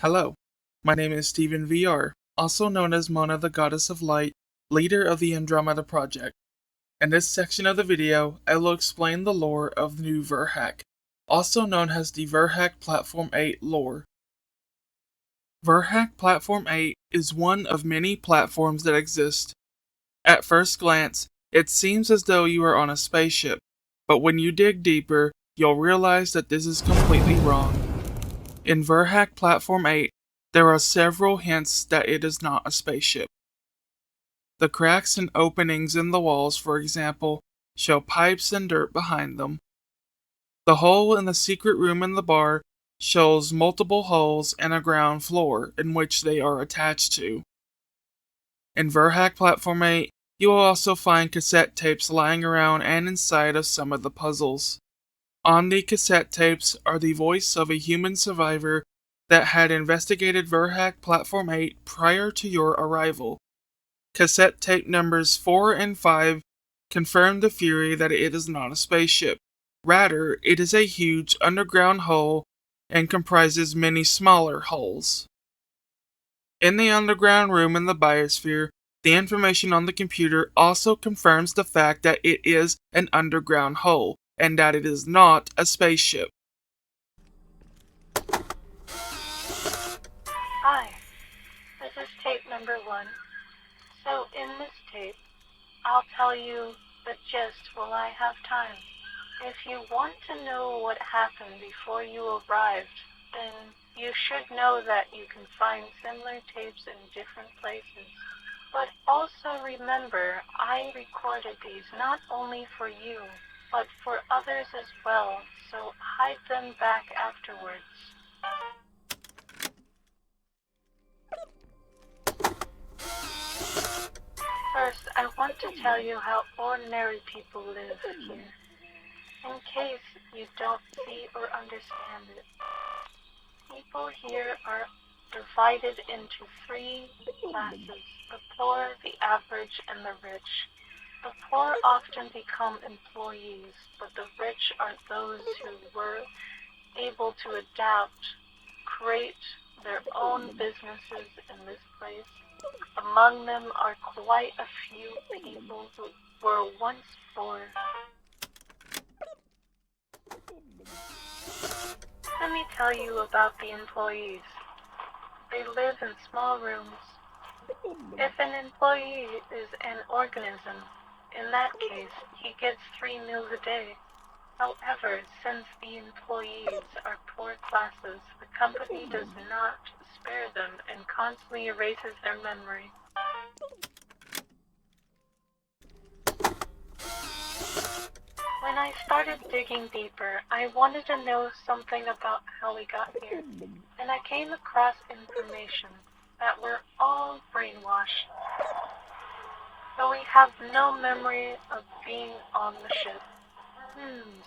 Hello, my name is steavenVR, also known as Mona the Goddess of Light, leader of the Andromeda Project. In this section of the video, I will explain the lore of the new Verhack, also known as the Verhack Platform 8 lore. Verhack Platform 8 is one of many platforms that exist. At first glance, it seems as though you are on a spaceship, but when you dig deeper, you'll realize that this is completely wrong. In Verhack Platform 8, there are several hints that it is not a spaceship. The cracks and openings in the walls, for example, show pipes and dirt behind them. The hole in the secret room in the bar shows multiple holes and a ground floor in which they are attached to. In Verhack Platform 8, you will also find cassette tapes lying around and inside of some of the puzzles. On the cassette tapes are the voice of a human survivor that had investigated Verhack Platform 8 prior to your arrival. Cassette tape numbers 4 and 5 confirm the Fury that it is not a spaceship. Rather, it is a huge underground hole and comprises many smaller holes. In the underground room in the biosphere, the information on the computer also confirms the fact that it is an underground hole, and that it is not a spaceship. Hi, this is tape number 1. So in this tape, I'll tell you the gist while I have time. If you want to know what happened before you arrived, then you should know that you can find similar tapes in different places. But also remember, I recorded these not only for you, but for others as well, so hide them back afterwards. First, I want to tell you how ordinary people live here, in case you don't see or understand it. People here are divided into 3 classes: the poor, the average, and the rich. The poor often become employees, but the rich are those who were able to adapt, create their own businesses in this place. Among them are quite a few people who were once poor. Let me tell you about the employees. They live in small rooms. If an employee is an organism, in that case, he gets 3 meals a day. However, since the employees are poor classes, the company does not spare them and constantly erases their memory. When I started digging deeper, I wanted to know something about how we got here, and I came across information that we're all brainwashed. So we have no memory of being on the ship.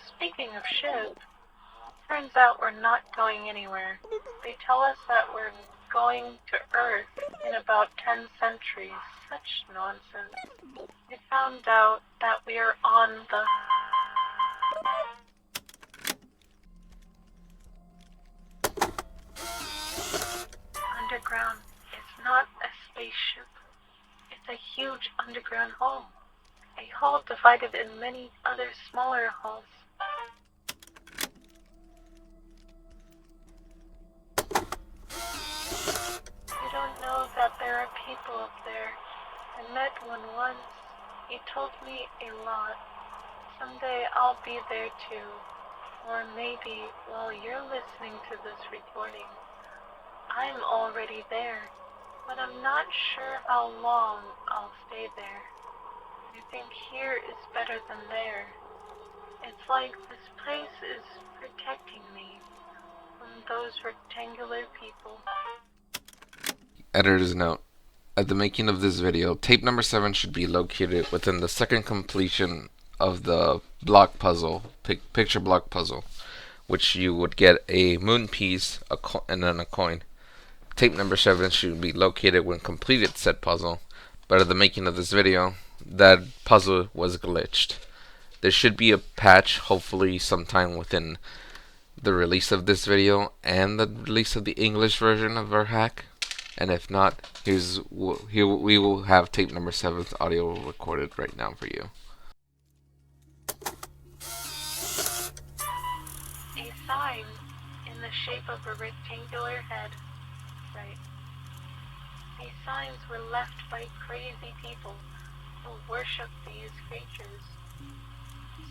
Speaking of ship, turns out we're not going anywhere. They tell us that we're going to Earth in about 10 centuries. Such nonsense. We found out that we are on the underground. It's not a spaceship. It's a huge underground hole. A hole divided in many other smaller holes. You don't know that there are people up there. I met one once. He told me a lot. Someday I'll be there too. Or maybe while you're listening to this recording, I'm already there. But I'm not sure how long I'll stay there. I think here is better than there. It's like this place is protecting me from those rectangular people. Editor's note. At the making of this video, tape number 7 should be located within the second completion of the block puzzle, picture block puzzle, which you would get a moon piece and then a coin. Tape number 7 should be located when completed said puzzle, but at the making of this video, that puzzle was glitched. There should be a patch, hopefully sometime within the release of this video and the release of the English version of Verhack? And if not, we will have tape number 7's audio recorded right now for you. A sign in the shape of a rectangular head. Right. These signs were left by crazy people who worship these creatures.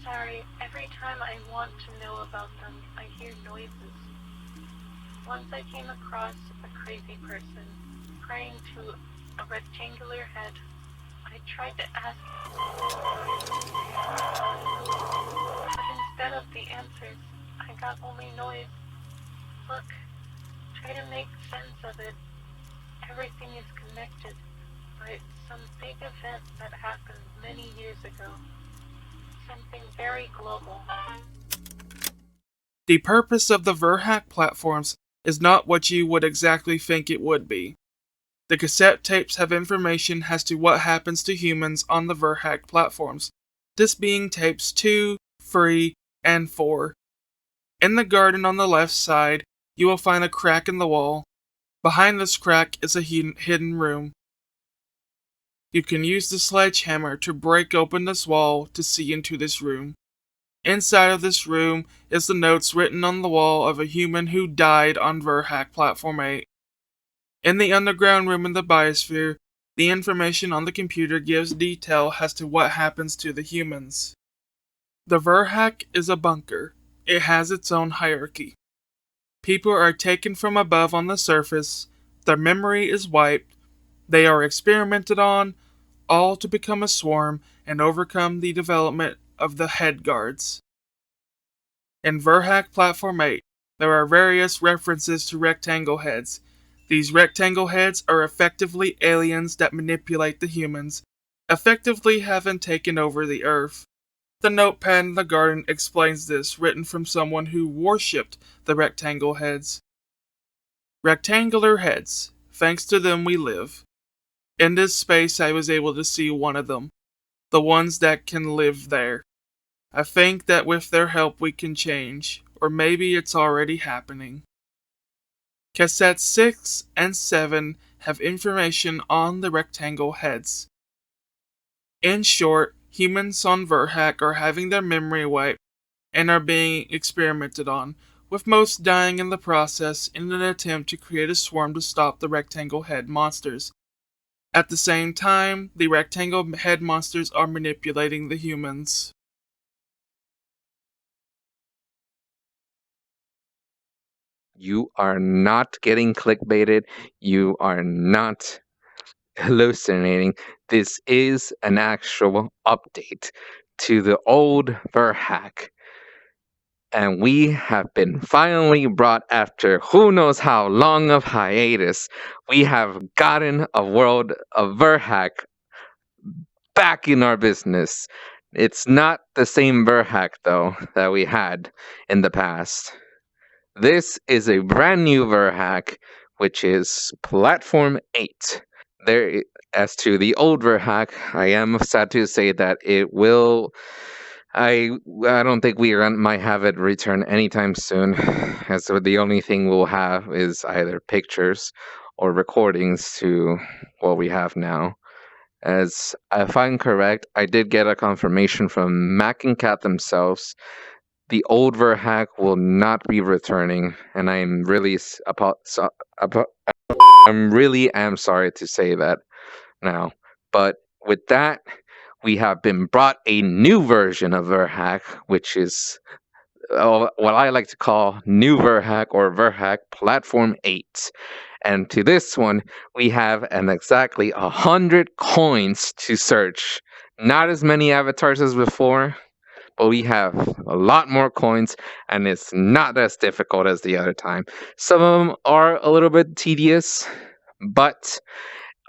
Sorry, every time I want to know about them, I hear noises. Once I came across a crazy person praying to a rectangular head. I tried to ask him, but instead of the answers, I got only noise. Look, try to make sense of it. Everything is connected, but some big event that happened many years ago. Something very global. The purpose of the Verhack platforms is not what you would exactly think it would be. The cassette tapes have information as to what happens to humans on the Verhack platforms, this being tapes 2, 3, and 4. In the garden on the left side, you will find a crack in the wall. Behind this crack is a hidden room. You can use the sledgehammer to break open this wall to see into this room. Inside of this room is the notes written on the wall of a human who died on Verhack Platform 8. In the underground room in the biosphere, the information on the computer gives detail as to what happens to the humans. The Verhack is a bunker. It has its own hierarchy. People are taken from above on the surface, their memory is wiped, they are experimented on, all to become a swarm and overcome the development of the head guards. In Verhack Platform 8, there are various references to rectangle heads. These rectangle heads are effectively aliens that manipulate the humans, effectively having taken over the Earth. The notepad in the garden explains this, written from someone who worshipped the rectangle heads. Rectangular heads, thanks to them we live. In this space I was able to see one of them, the ones that can live there. I think that with their help we can change, or maybe it's already happening. Cassettes 6 and 7 have information on the rectangle heads. In short, humans on Verhack are having their memory wiped and are being experimented on, with most dying in the process in an attempt to create a swarm to stop the rectangle head monsters. At the same time, the rectangle head monsters are manipulating the humans. You are not getting clickbaited. You are not hallucinating. This is an actual update to the old Verhack. And we have been finally brought after who knows how long of hiatus. We have gotten a world of Verhack back in our business. It's not the same Verhack, though, that we had in the past. This is a brand new Verhack, which is Platform 8. There, as to the old Verhack, I am sad to say that it will. I don't think we might have it return anytime soon, as the only thing we'll have is either pictures or recordings to what we have now. As if I'm correct, I did get a confirmation from Maken themselves. The old Verhack will not be returning, and I'm really am sorry to say that now. But with that, we have been brought a new version of Verhack, which is what I like to call New Verhack or Verhack Platform 8. And to this one, we have exactly 100 coins to search. Not as many avatars as before, but we have a lot more coins, and it's not as difficult as the other time. Some of them are a little bit tedious, but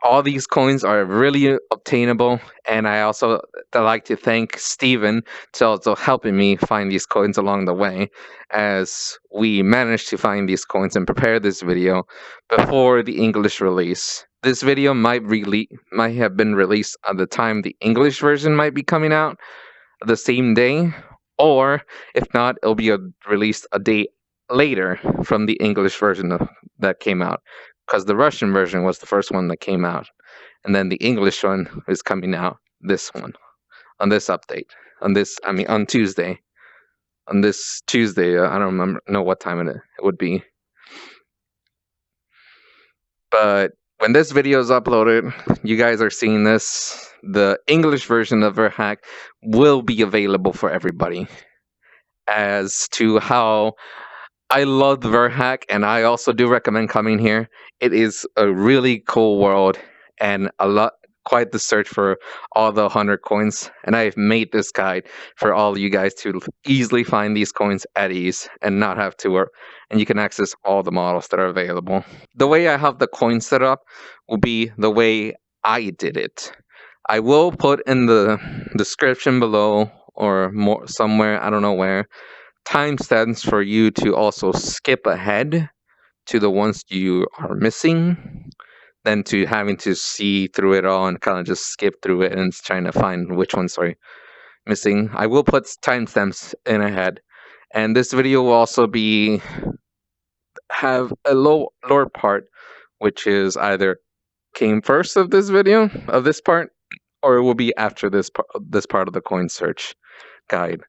all these coins are really obtainable, and I also like to thank Steven for also helping me find these coins along the way, as we managed to find these coins and prepare this video before the English release. This video might have been released at the time the English version might be coming out, the same day, or if not, it'll be released a day later from the English version that came out, because the Russian version was the first one that came out, and then the English one is coming out on this update, on Tuesday. On this Tuesday, I don't know what time it would be. But when this video is uploaded, you guys are seeing this. The English version of Verhack will be available for everybody. As to how I love Verhack, and I also do recommend coming here. It is a really cool world, and quite the search for all the 100 coins. And I've made this guide for all of you guys to easily find these coins at ease and not have to work. And you can access all the models that are available. The way I have the coin set up will be the way I did it. I will put in the description below or more somewhere, I don't know where, timestamps for you to also skip ahead to the ones you are missing, than to having to see through it all and kind of just skip through it and trying to find which ones are missing. I will put timestamps in ahead, and this video will also have a lower part, which is either came first of this video of this part, or it will be after this part of the coin search guide.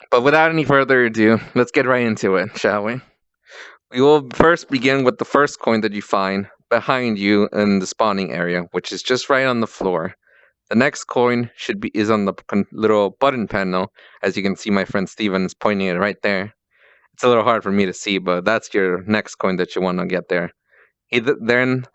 But without any further ado, let's get right into it, shall we? We will first begin with the first coin that you find behind you in the spawning area, which is just right on the floor. The next coin is on the little button panel. As you can see, my friend Steven is pointing it right there. It's a little hard for me to see, but that's your next coin that you want to get there. Then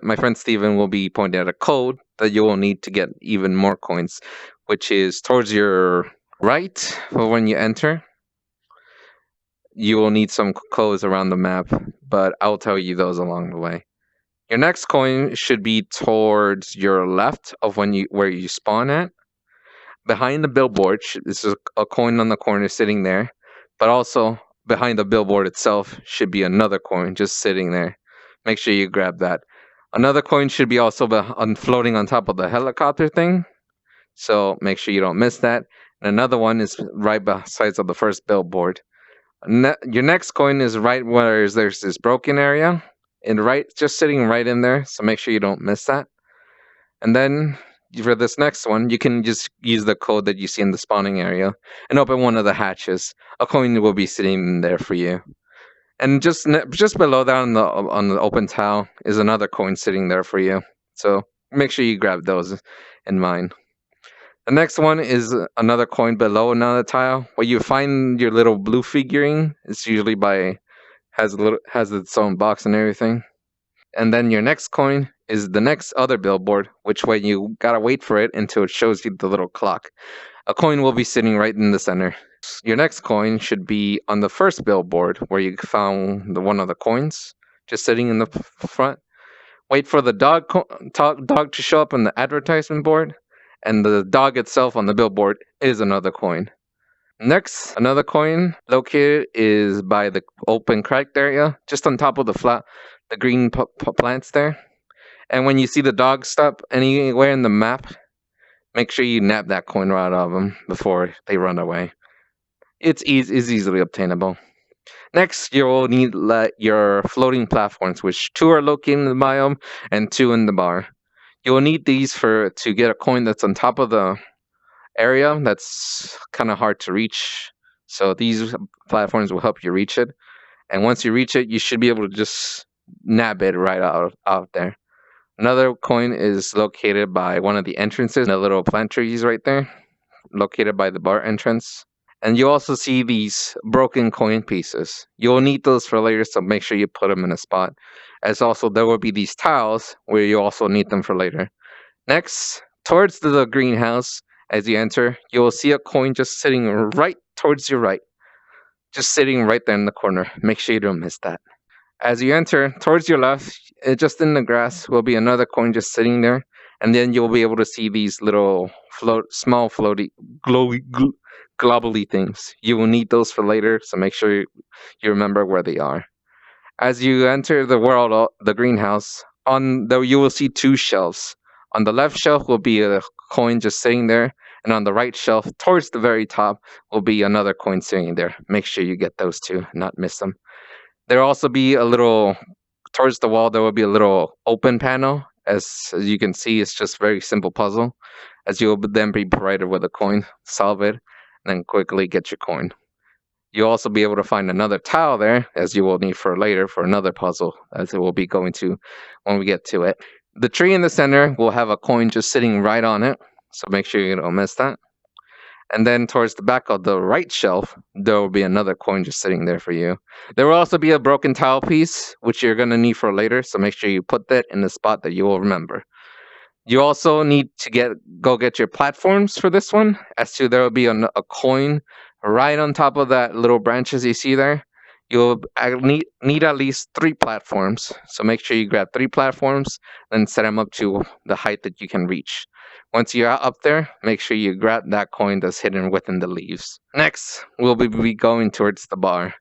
my friend Steven will be pointing at a code that you will need to get even more coins, which is towards your right. For when you enter, you will need some codes around the map, but I'll tell you those along the way. Your next coin should be towards your left of where you spawn at. Behind the billboard, this is a coin on the corner sitting there, but also behind the billboard itself should be another coin just sitting there. Make sure you grab that. Another coin should be also floating on top of the helicopter thing, so make sure you don't miss that. And another one is right beside of the first billboard. Your next coin is right where there's this broken area, and just sitting right in there, so make sure you don't miss that. And then for this next one, you can just use the code that you see in the spawning area and open one of the hatches. A coin will be sitting in there for you. And just below that on the open tile is another coin sitting there for you. So make sure you grab those in mind. The next one is another coin below another tile where you find your little blue figurine. It's usually has its own box and everything. And then your next coin is the next other billboard, which way you gotta wait for it until it shows you the little clock. A coin will be sitting right in the center. Your next coin should be on the first billboard where you found one of the coins, just sitting in the front. Wait for the dog to show up on the advertisement board, and the dog itself on the billboard is another coin. Next, another coin located is by the open cracked area, just on top of the green plants there. And when you see the dog stop anywhere in the map, make sure you nab that coin right out of them before they run away. It's easily obtainable. Next, you will need your floating platforms, which 2 are located in the biome and 2 in the bar. You will need these to get a coin that's on top of the area that's kind of hard to reach. So these platforms will help you reach it. And once you reach it, you should be able to just nab it right out there. Another coin is located by one of the entrances, the little plant trees right there, located by the bar entrance. And you also see these broken coin pieces. You'll need those for later, so make sure you put them in a spot. As also, there will be these tiles where you also need them for later. Next, towards the greenhouse, as you enter, you will see a coin just sitting right towards your right. Just sitting right there in the corner. Make sure you don't miss that. As you enter, towards your left, just in the grass, will be another coin just sitting there. And then you'll be able to see these little small floaty, globbly things. You will need those for later, so make sure you remember where they are. As you enter the greenhouse, you will see 2 shelves. On the left shelf will be a coin just sitting there, And on the right shelf, towards the very top, will be another coin sitting there. Make sure you get those two, not miss them. There will also be a little, towards the wall, there will be a little open panel. As you can see, it's just very simple puzzle. As you will then be provided with a coin, solve it, and then quickly get your coin. You'll also be able to find another tile there, as you will need for later for another puzzle, as it will be going to when we get to it. The tree in the center will have a coin just sitting right on it, so make sure you don't miss that. And then towards the back of the right shelf, there will be another coin just sitting there for you. There will also be a broken tile piece, which you're going to need for later, so make sure you put that in the spot that you will remember. You also need to go get your platforms for this one, as to there will be a coin right on top of that little branches you see there. You'll need at least 3 platforms, so make sure you grab 3 platforms and set them up to the height that you can reach. Once you're up there, make sure you grab that coin that's hidden within the leaves. Next, we'll be going towards the bar,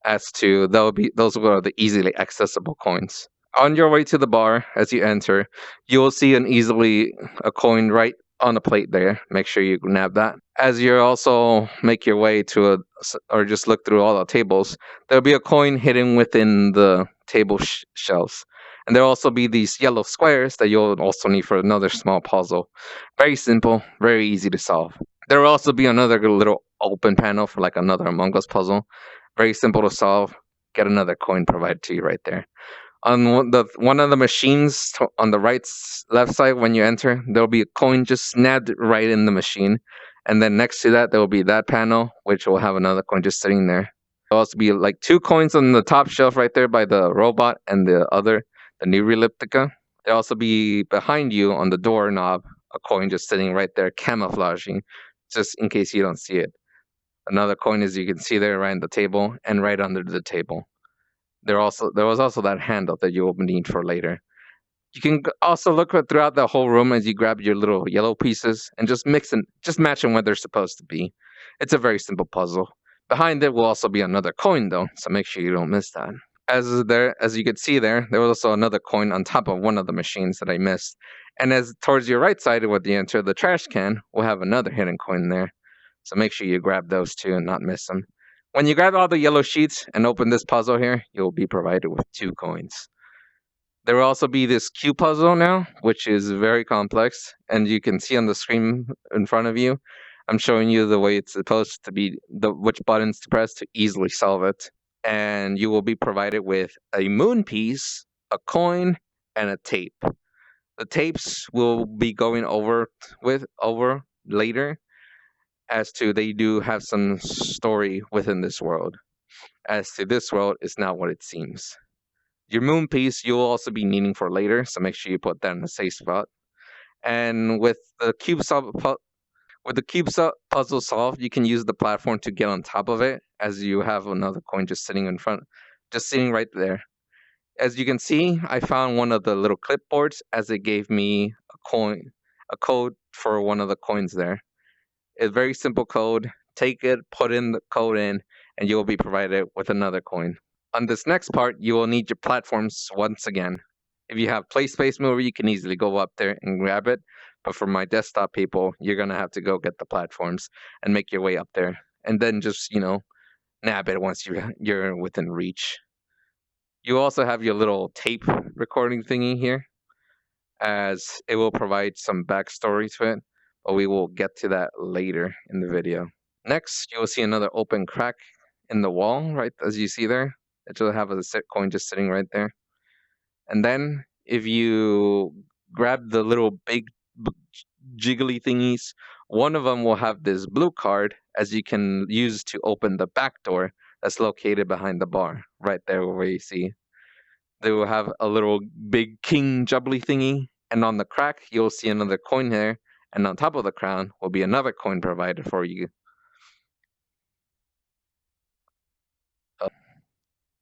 as to those are the easily accessible coins. On your way to the bar, as you enter, you will see a coin right on the plate there. Make sure you nab that. As you also make your way or just look through all the tables, there'll be a coin hidden within the table shelves. And there'll also be these yellow squares that you'll also need for another small puzzle. Very simple, very easy to solve. There will also be another little open panel for like another Among Us puzzle. Very simple to solve. Get another coin provided to you right there. On one of the machines on the left side when you enter, there will be a coin just snapped right in the machine. And then next to that, there will be that panel, which will have another coin just sitting there. There will also be like 2 coins on the top shelf right there by the robot and the new Reliptica. There will also be behind you on the doorknob, a coin just sitting right there, camouflaging, just in case you don't see it. Another coin, as you can see there, right on the table and right under the table. There was also that handle that you will need for later. You can also look throughout the whole room as you grab your little yellow pieces and just match them where they're supposed to be. It's a very simple puzzle. Behind it will also be another coin though, so make sure you don't miss that. As you could see there was also another coin on top of one of the machines that I missed. And as towards your right side when you enter the trash can, will have another hidden coin there. So make sure you grab those two and not miss them. When you grab all the yellow sheets and open this puzzle here, you'll be provided with 2 coins. There will also be this Q puzzle now, which is very complex, and you can see on the screen in front of you, I'm showing you the way it's supposed to be, which buttons to press to easily solve it. And you will be provided with a moon piece, a coin, and a tape. The tapes will be going over later, as to they do have some story within this world. As to this world is not what it seems. Your moon piece you'll also be needing for later, so make sure you put that in a safe spot. And with the puzzle solved, you can use the platform to get on top of it, as you have another coin just sitting right there. As you can see, I found one of the little clipboards, as it gave me a code for one of the coins there. A very simple code. Take it, put in the code in, and you will be provided with another coin. On this next part, you will need your platforms once again. If you have Play Space Mover, you can easily go up there and grab it. But for my desktop people, you're going to have to go get the platforms and make your way up there. And then just, nab it once you're within reach. You also have your little tape recording thingy here, as it will provide some backstory to it. But we will get to that later in the video. Next, you will see another open crack in the wall, right as you see there. It will have a coin just sitting right there. And then, if you grab the little big jiggly thingies, one of them will have this blue card, as you can use to open the back door that's located behind the bar, right there where you see. They will have a little big king jubbly thingy, and on the crack, you'll see another coin there. And on top of the crown will be another coin provided for you.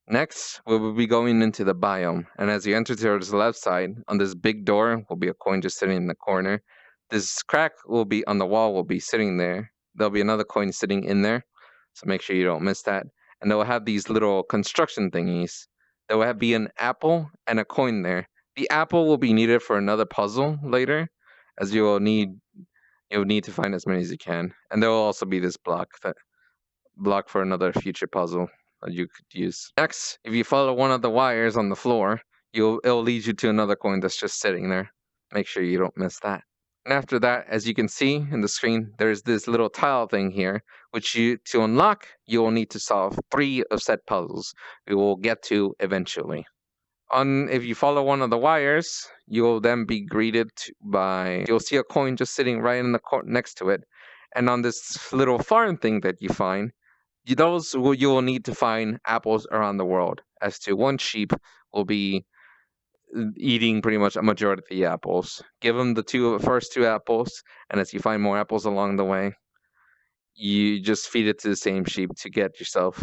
Next, we will be going into the biome. And as you enter towards the left side, on this big door will be a coin just sitting in the corner. This crack will be on the wall, will be sitting there. There'll be another coin sitting in there. So make sure you don't miss that. And they will have these little construction thingies. There will be an apple and a coin there. The apple will be needed for another puzzle later, as you will need You'll need to find as many as you can. And there will also be this block for another future puzzle that you could use. Next, if you follow one of the wires on the floor, it'll lead you to another coin that's just sitting there. Make sure you don't miss that. And after that, as you can see in the screen, there's this little tile thing here, which to unlock, you will need to solve 3 of said puzzles we will get to eventually. If you follow one of the wires, you'll then be greeted you'll see a coin just sitting right in the next to it. And on this little farm thing that you find, you will need to find apples around the world, as to one sheep will be eating pretty much a majority of the apples. Give them the first 2 apples, and as you find more apples along the way, you just feed it to the same sheep to get yourself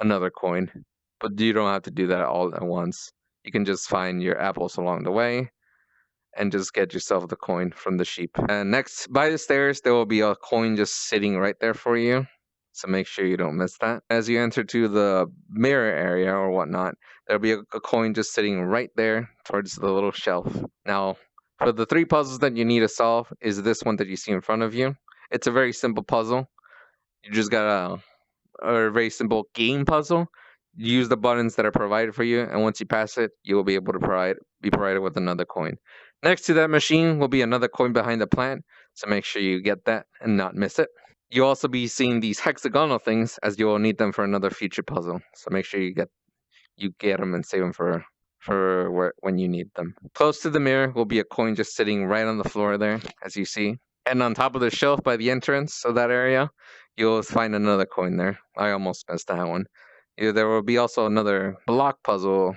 another coin. But you don't have to do that all at once. You can just find your apples along the way and just get yourself the coin from the sheep. And next, by the stairs, there will be a coin just sitting right there for you. So make sure you don't miss that. As you enter to the mirror area or whatnot, there'll be a coin just sitting right there towards the little shelf. Now, for the 3 puzzles that you need to solve is this one that you see in front of you. It's a very simple puzzle. You just got a very simple game puzzle. You use the buttons that are provided for you, and once you pass it, you will be able to be provided with another coin. Next to that machine will be another coin behind the plant, so make sure you get that and not miss it. You'll also be seeing these hexagonal things, as you will need them for another future puzzle. So make sure you get them and save them for when you need them. Close to the mirror will be a coin just sitting right on the floor there, as you see. And on top of the shelf by the entrance of that area, you'll find another coin there. I almost missed that one. There will be also another block puzzle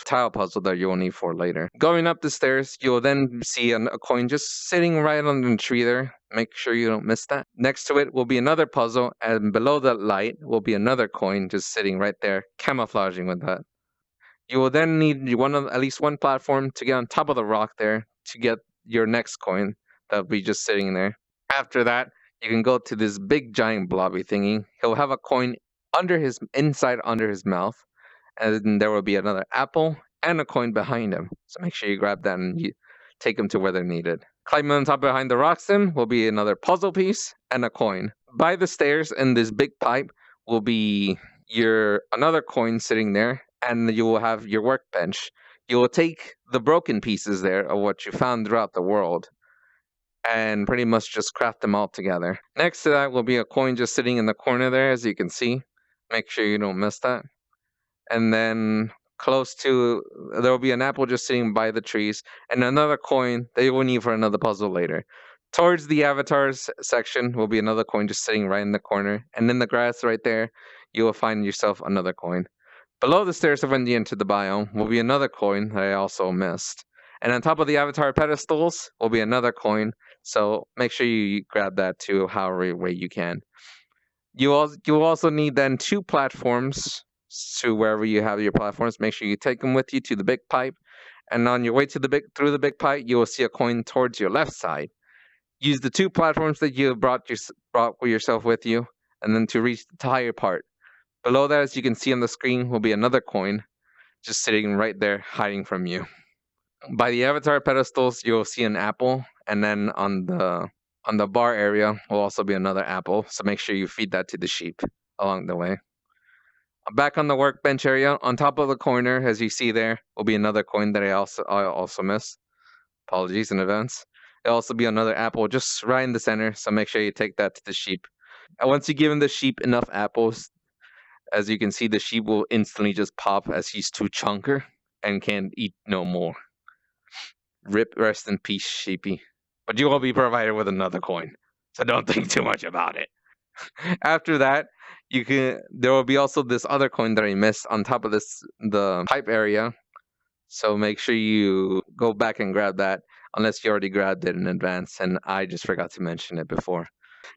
tile puzzle that you will need for later. Going up the stairs, you'll then see a coin just sitting right on the tree there. Make sure you don't miss that. Next to it will be another puzzle, and below that light will be another coin just sitting right there, camouflaging with that. You will then need at least one platform to get on top of the rock there to get your next coin that'll be just sitting there. After that, you can go to this big giant blobby thingy. He'll have a coin inside under his mouth, and then there will be another apple and a coin behind him. So make sure you grab that and you take them to where they're needed. Climbing on top behind the rocks then will be another puzzle piece and a coin. By the stairs in this big pipe will be another coin sitting there, and you will have your workbench. You will take the broken pieces there of what you found throughout the world and pretty much just craft them all together. Next to that will be a coin just sitting in the corner there, as you can see. Make sure you don't miss that. And then there will be an apple just sitting by the trees, and another coin that you will need for another puzzle later. Towards the avatars section will be another coin just sitting right in the corner, and in the grass right there, you will find yourself another coin. Below the stairs when you enter the biome will be another coin that I also missed. And on top of the avatar pedestals will be another coin, so make sure you grab that too, however way you can. You will also need then 2 platforms to wherever you have your platforms. Make sure you take them with you to the big pipe, and on your way through the big pipe, you will see a coin towards your left side. Use the 2 platforms that you have brought yourself with you, and then to reach the higher part. Below that, as you can see on the screen, will be another coin just sitting right there, hiding from you. By the avatar pedestals, you will see an apple, and then on the bar area will also be another apple, so make sure you feed that to the sheep along the way. Back on the workbench area, on top of the corner, as you see there, will be another coin that I also missed. Apologies in advance. There'll also be another apple just right in the center, so make sure you take that to the sheep. And once you give the sheep enough apples, as you can see, the sheep will instantly just pop as he's too chunker and can't eat no more. Rest in peace, sheepy. But you will be provided with another coin, so don't think too much about it. After that, there will be also this other coin that I missed on top of the pipe area. So make sure you go back and grab that, unless you already grabbed it in advance, and I just forgot to mention it before.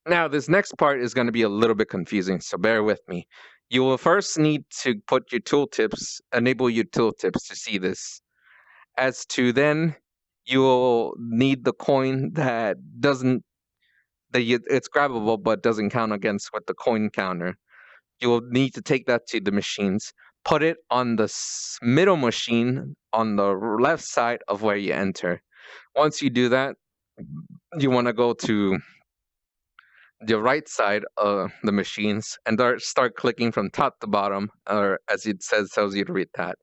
Now, this next part is going to be a little bit confusing, so bear with me. You will first need to put your enable your tooltips to see this. As to then, you will need the coin that it's grabbable but doesn't count against with the coin counter. You will need to take that to the machines, put it on the middle machine on the left side of where you enter. Once you do that, you want to go to the right side of the machines and start clicking from top to bottom, or as it tells you to read that.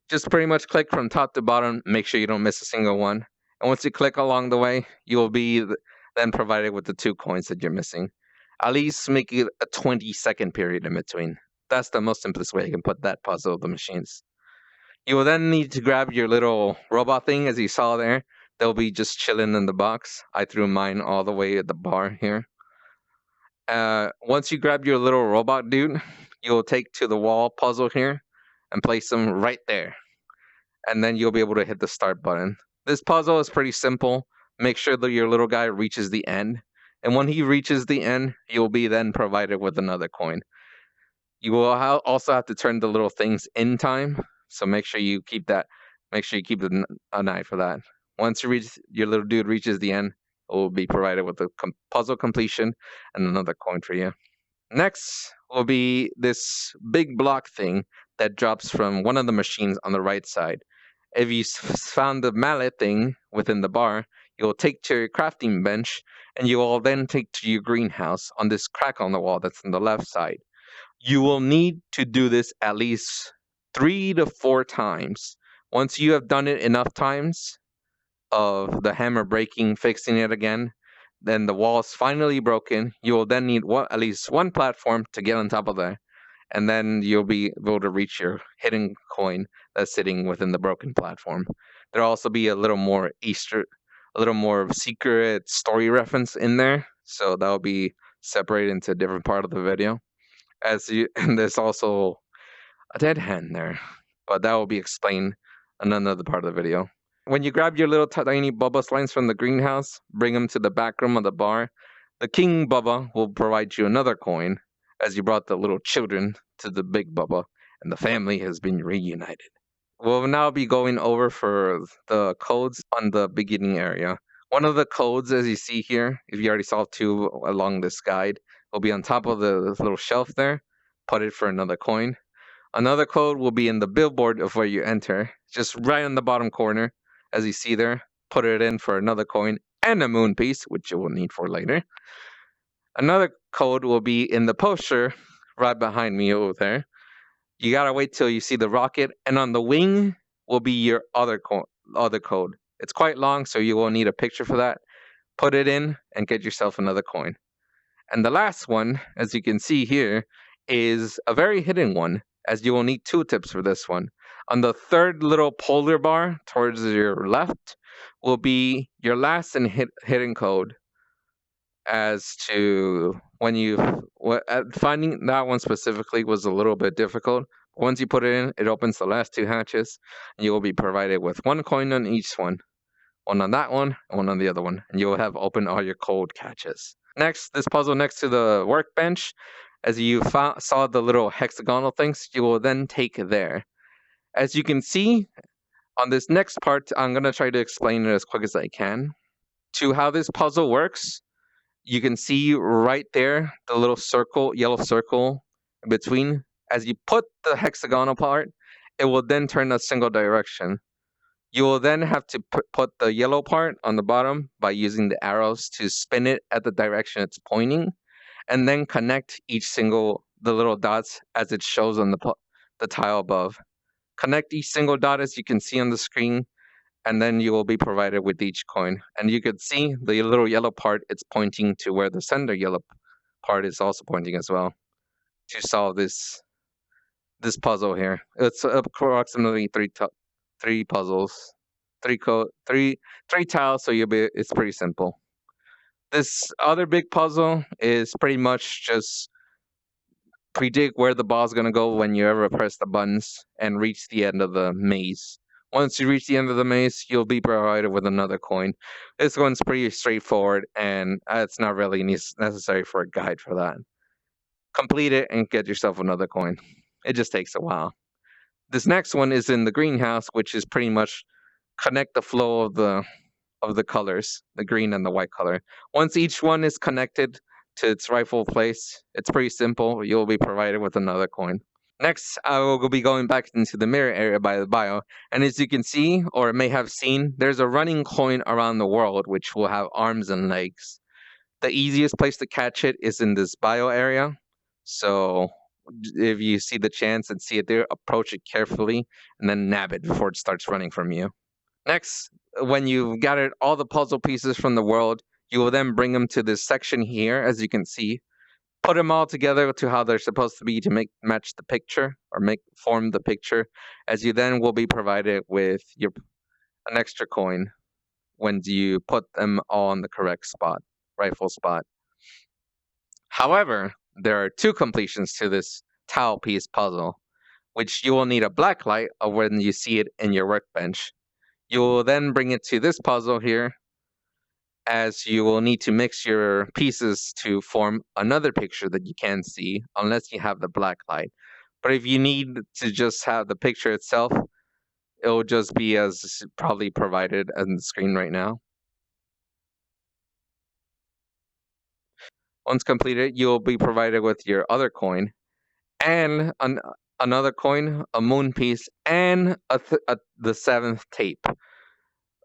Just pretty much click from top to bottom, make sure you don't miss a single one. And once you click along the way, you will be then provided with the 2 coins that you're missing. At least make it a 20-second period in between. That's the most simplest way you can put that puzzle of the machines. You will then need to grab your little robot thing, as you saw there. They'll be just chilling in the box. I threw mine all the way at the bar here. Once you grab your little robot dude, you'll take to the wall puzzle here and place them right there. And then you'll be able to hit the start button. This puzzle is pretty simple. Make sure that your little guy reaches the end. And when he reaches the end, you'll be then provided with another coin. You will also have to turn the little things in time. So make sure you keep that. Make sure you keep an eye for that. Once your little dude reaches the end, it will be provided with a puzzle completion and another coin for you. Next will be this big block thing that drops from one of the machines on the right side. If you found the mallet thing within the bar, you'll take to your crafting bench, and you will then take to your greenhouse on this crack on the wall that's on the left side. You will need to do this at least 3 to 4 times. Once you have done it enough times of the hammer breaking, fixing it again, then the wall is finally broken. You will then need at least 1 platform to get on top of there, and then you'll be able to reach your hidden coin that's sitting within the broken platform. There'll also be a little more secret story reference in there, so that'll be separated into a different part of the video. And there's also a dead hand there, but that will be explained in another part of the video. When you grab your little tiny Bubba slimes from the greenhouse, bring them to the back room of the bar, the King Bubba will provide you another coin, as you brought the little children to the big Bubba, and the family has been reunited. We'll now be going over for the codes on the beginning area. One of the codes, as you see here, if you already saw 2 along this guide, will be on top of the little shelf there. Put it for another coin. Another code will be in the billboard of where you enter, just right in the bottom corner, as you see there. Put it in for another coin and a moon piece, which you will need for later. Another code will be in the poster right behind me over there. You gotta wait till you see the rocket, and on the wing will be your other code. It's quite long, so you will need a picture for that. Put it in and get yourself another coin. And the last one, as you can see here, is a very hidden one, as you will need 2 tips for this one. On the third little polar bar towards your left will be your last and hidden code. As to finding that one specifically was a little bit difficult. Once you put it in, it opens the last 2 hatches, and you will be provided with 1 coin on each one. 1 on that one, and 1 on the other one, and you will have opened all your code catches. Next, this puzzle next to the workbench, as you saw the little hexagonal things, you will then take there. As you can see, on this next part, I'm going to try to explain it as quick as I can. To how this puzzle works, you can see right there, the little circle, yellow circle in between. As you put the hexagonal part, it will then turn a single direction. You will then have to put the yellow part on the bottom by using the arrows to spin it at the direction it's pointing, and then connect the little dots as it shows on the tile above. Connect each single dot as you can see on the screen, and then you will be provided with each coin. And you could see the little yellow part, it's pointing to where the center yellow part is also pointing as well to solve this puzzle here. It's approximately 3 puzzles, 3 tiles, so it's pretty simple. This other big puzzle is pretty much just predict where the ball's going to go when you ever press the buttons and reach the end of the maze. Once you reach the end of the maze, you'll be provided with another coin. This one's pretty straightforward, and it's not really necessary for a guide for that. Complete it and get yourself another coin. It just takes a while. This next one is in the greenhouse, which is pretty much connect the flow of the colors, the green and the white color. Once each one is connected to its rightful place, it's pretty simple. You'll be provided with another coin. Next, I will be going back into the mirror area by the bio, and as you can see, or may have seen, there's a running coin around the world which will have arms and legs. The easiest place to catch it is in this bio area, so if you see the chance and see it there, approach it carefully, and then nab it before it starts running from you. Next, when you've gathered all the puzzle pieces from the world, you will then bring them to this section here, as you can see. Put them all together to how they're supposed to be to match the picture or form the picture, as you then will be provided with an extra coin when you put them all on the correct spot, rightful spot. However, there are two completions to this tile piece puzzle, which you will need a black light of when you see it in your workbench. You will then bring it to this puzzle here, as you will need to mix your pieces to form another picture that you can see, unless you have the black light. But if you need to just have the picture itself, it will just be as probably provided on the screen right now. Once completed, you'll be provided with your other coin, and another coin, a moon piece, and the seventh tape.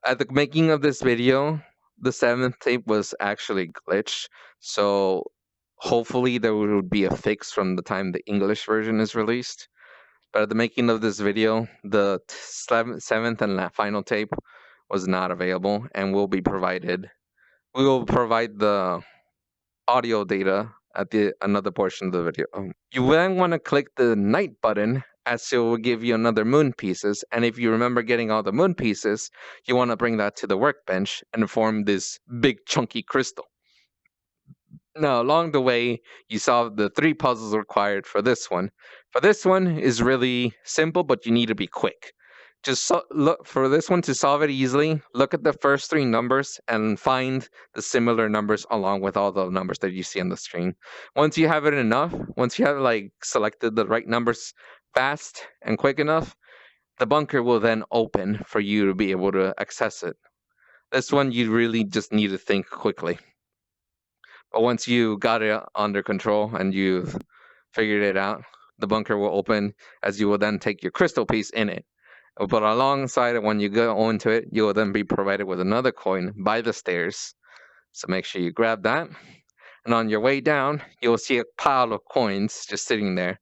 At the making of this video, the seventh tape was actually glitched, so hopefully there would be a fix from the time the English version is released. But at the making of this video, the seventh and final tape was not available, and will be provided. We will provide the audio data at another portion of the video. You then want to click the night button, as it will give you another moon pieces, and if you remember getting all the moon pieces, you want to bring that to the workbench and form this big chunky crystal. Now, along the way, you solve the 3 puzzles required for this one. For this one is really simple, but you need to be quick. Just look for this one to solve it easily. Look at the first 3 numbers and find the similar numbers along with all the numbers that you see on the screen. Once you have it enough, once you have selected the right numbers fast and quick enough, the bunker will then open for you to be able to access it. This one you really just need to think quickly. But once you got it under control and you've figured it out, the bunker will open, as you will then take your crystal piece in it. But alongside it, when you go into it, you will then be provided with another coin by the stairs. So make sure you grab that. And on your way down, you will see a pile of coins just sitting there.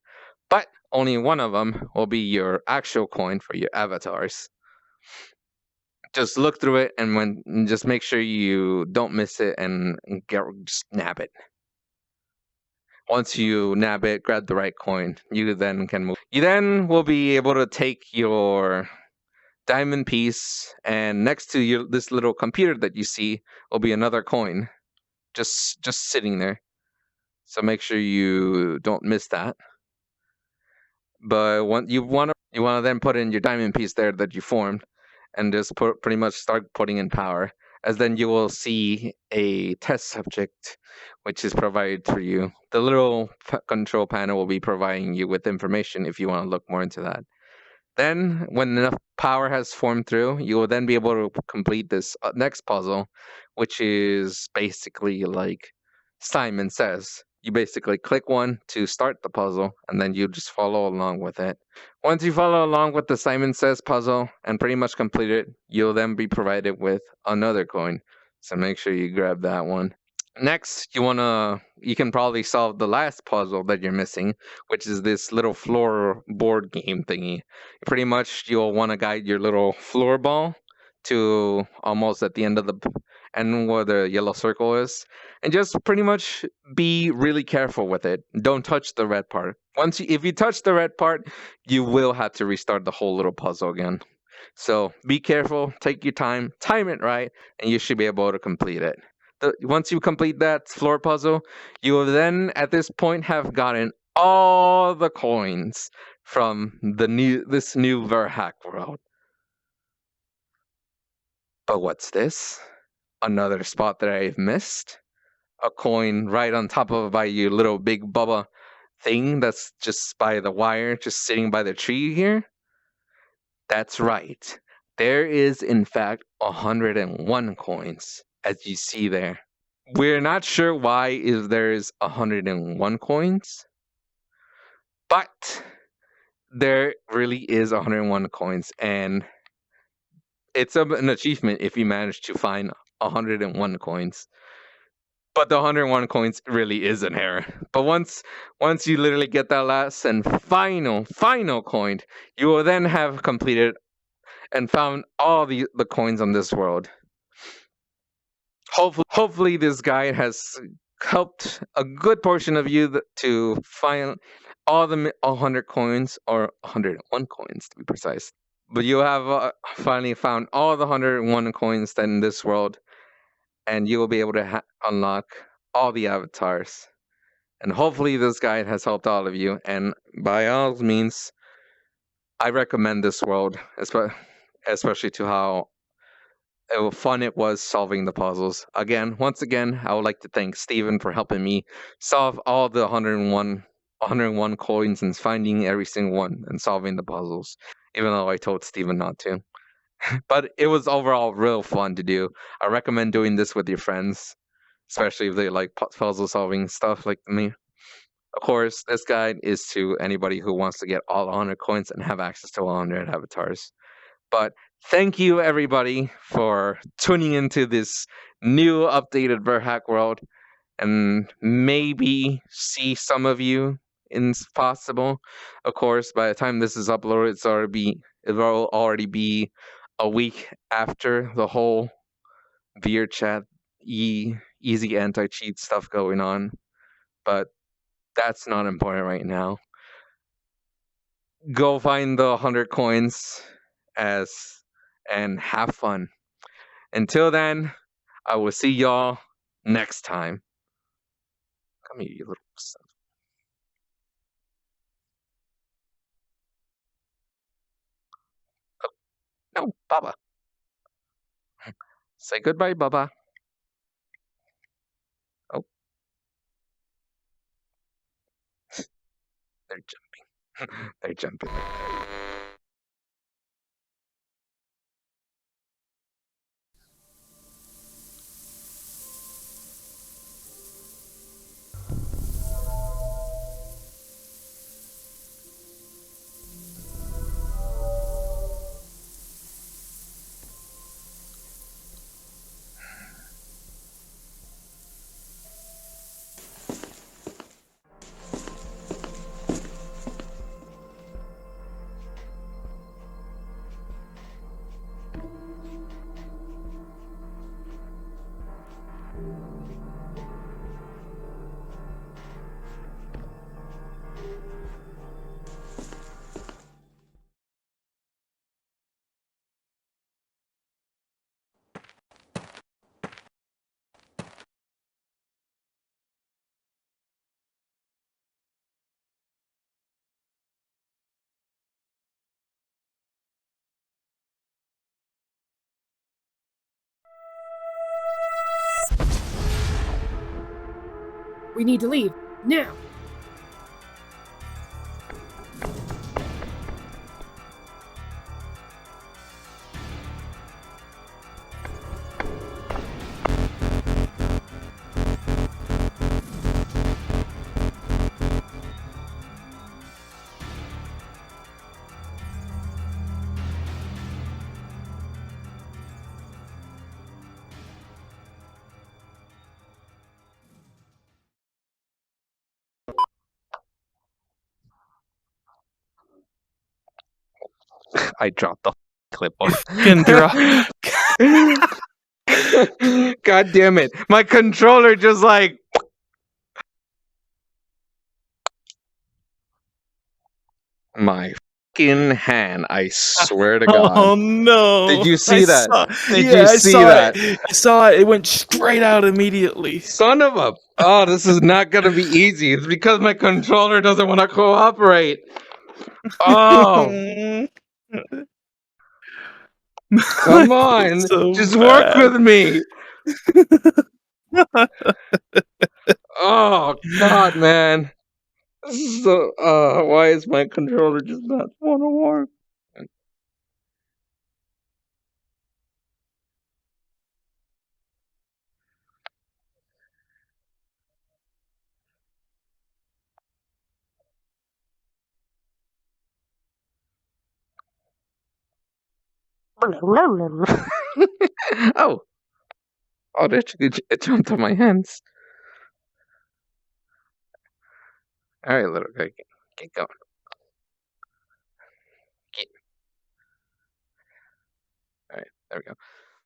But only one of them will be your actual coin for your avatars. Just look through it and just make sure you don't miss it and just nab it. Once you nab it, grab the right coin, you then can move. You then will be able to take your diamond piece, and next to this little computer that you see will be another coin just sitting there. So make sure you don't miss that. But you want to then put in your diamond piece there that you formed, and just pretty much start putting in power, as then you will see a test subject which is provided for you. The little control panel will be providing you with information if you want to look more into that. Then, when enough power has formed through, you will then be able to complete this next puzzle, which is basically like Simon Says. You basically click one to start the puzzle, and then you just follow along with it. Once you follow along with the Simon Says puzzle and pretty much complete it, you'll then be provided with another coin. So make sure you grab that one. Next, you can probably solve the last puzzle that you're missing, which is this little floor board game thingy. Pretty much, you'll want to guide your little floor ball to almost at the end of the and where the yellow circle is, and just pretty much be really careful with it. Don't touch the red part. If you touch the red part, you will have to restart the whole little puzzle again. So be careful, take your time it right, and you should be able to complete it. Once you complete that floor puzzle, you will then at this point have gotten all the coins from this new Verhack world. But what's this? Another spot that I've missed? A coin right on top of by your little Big Bubba thing that's just by the wire, just sitting by the tree here? That's right. There is, in fact, 101 coins, as you see there. We're not sure why there is 101 coins, but there really is 101 coins, and it's an achievement if you manage to find 101 coins. But the 101 coins really is an error. But once you literally get that last and final coin, you will then have completed and found all the coins on this world. Hopefully this guide has helped a good portion of you to find all the 100 coins, or 101 coins to be precise. But you have finally found all the 101 coins that in this world, and you will be able to unlock all the avatars. And hopefully this guide has helped all of you. And by all means, I recommend this world, especially to how fun it was solving the puzzles. Once again, I would like to thank Steven for helping me solve all the 101 coins and finding every single one and solving the puzzles, even though I told Steven not to. But it was overall real fun to do. I recommend doing this with your friends, especially if they like puzzle solving stuff like me. Of course, this guide is to anybody who wants to get all 100 coins and have access to 100 avatars. But thank you, everybody, for tuning into this new updated Verhack world, and maybe see some of you in possible. Of course, by the time this is uploaded, it will already be a week after the whole VR chat easy anti-cheat stuff going on. But that's not important right now. Go find the 100 coins and have fun. Until then, I will see y'all next time. Come here, you little son. Oh, no, Bubba. Say goodbye, Bubba. Oh, they're jumping. They're jumping. We need to leave. Now! I dropped the clipboard. Can drop. God damn it. My controller just like. My fucking hand, I swear to God. Oh no! Did you see that? Did you I see saw that? it. I saw it. It went straight out immediately. Son of a. Oh, this is not going to be easy. It's because my controller doesn't want to cooperate. Oh. Come on. So just bad. work with me. Oh, God, man. This is so. Why is my controller just not want to work? Oh, it jumped on my hands. All right, little guy, get going. All right, there we go.